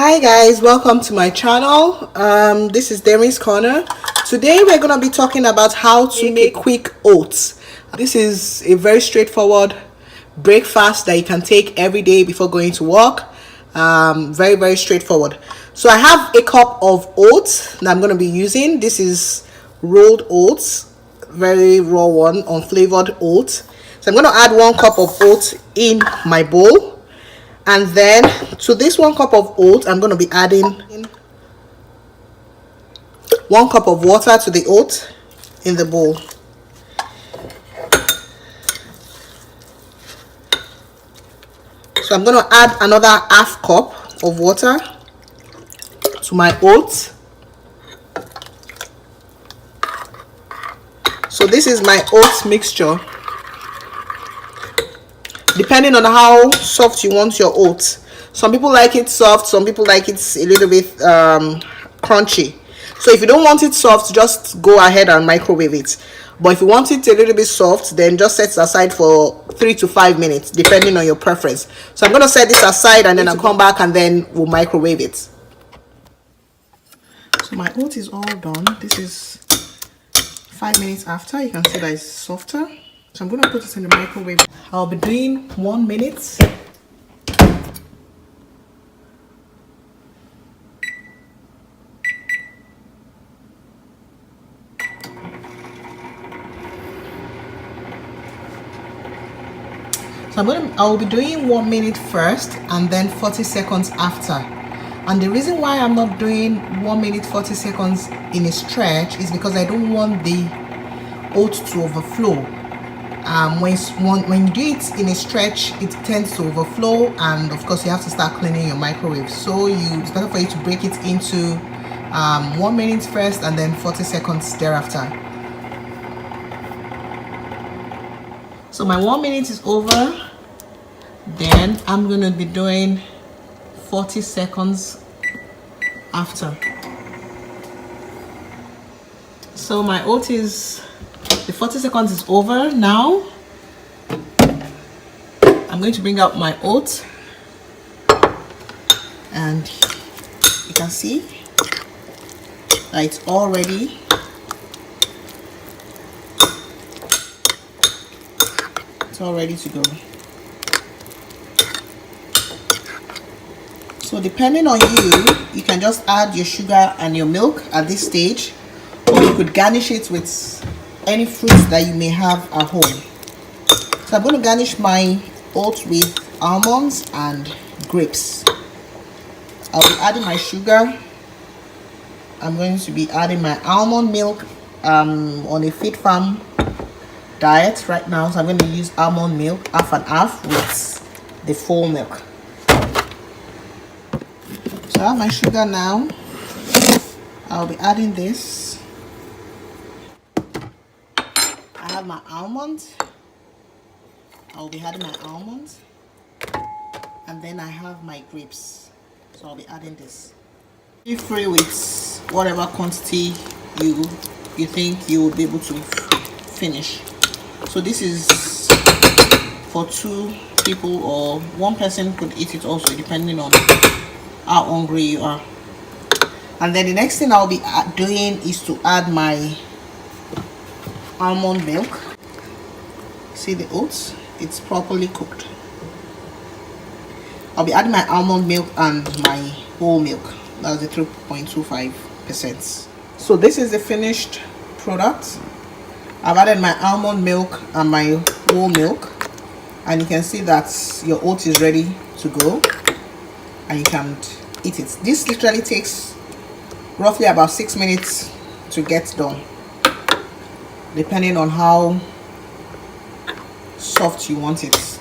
Hi guys, welcome to my channel. This is DerinsCorner. Today we're going to be talking about how to make quick oats. This is a very straightforward breakfast that you can take every day before going to work. Very straightforward. So I have a cup of oats that I'm going to be using. This is rolled oats, very raw one, unflavored oats. So I'm going to add 1 cup of oats in my bowl. And then to this 1 cup of oats, I'm going to be adding 1 cup of water to the oats in the bowl. So I'm going to add another ½ cup of water to my oats. So this is my oats mixture. Depending on how soft you want your oats. Some people like it soft, some people like it a little bit crunchy. So if you don't want it soft, just go ahead and microwave it. But if you want it a little bit soft, then just set it aside for 3 to 5 minutes, depending on your preference. So I'm going to set this aside and then I'll come back and then we'll microwave it. So my oat is all done. This is 5 minutes after. You can see that it's softer. So I'm going to put it in the microwave. I'll be doing 1 minute. So I'll be doing 1 minute first and then 40 seconds after. And the reason why I'm not doing 1 minute 40 seconds in a stretch is because I don't want the oats to overflow. When you do it in a stretch, it tends to overflow, and of course you have to start cleaning your microwave. So it's better for you to break it into 1 minute first and then 40 seconds thereafter. So my 1 minute is over. Then I'm going to be doing 40 seconds after. So my oat is, the 40 seconds is over now. I'm going to bring out my oat, and you can see that it's all ready. It's all ready to go. So depending on you can just add your sugar and your milk at this stage, or you could garnish it with any fruits that you may have at home. So I'm going to garnish my oats with almonds and grapes. I'll be adding my sugar. I'm going to be adding my almond milk on a Fit Farm diet right now, so I'm going to use almond milk half and half with the full milk. So I have my sugar now. I'll be adding this. I have my almonds. I'll be adding my almonds, and then I have my grapes, so I'll be adding this. Be free with whatever quantity you think you will be able to finish. So this is for 2 people, or 1 person could eat it also, depending on how hungry you are. And then the next thing I'll be doing is to add my almond milk. See the oats? It's properly cooked. I'll be adding my almond milk and my whole milk. That's the 3.25%. So this is the finished product. I've added my almond milk and my whole milk, and you can see that your oat is ready to go, and you can eat it. This literally takes roughly about 6 minutes to get done, depending on how soft you want it.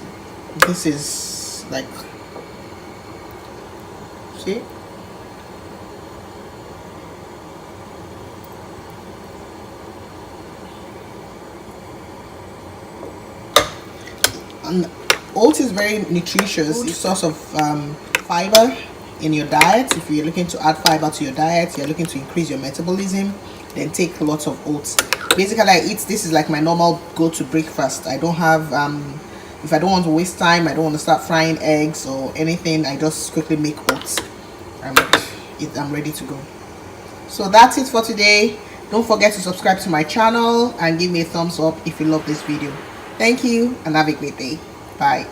This is like, see, and oats is very nutritious. It's a source of fiber in your diet. If you're looking to add fiber to your diet, you're looking to increase your metabolism, then take lots of oats. Basically, I eat this is like my normal go-to breakfast. I don't have if I don't want to waste time, I don't want to start frying eggs or anything, I just quickly make oats. and I'm ready to go. So that's it for today. Don't forget to subscribe to my channel and give me a thumbs up if you love this video. Thank you and have a great day. Bye.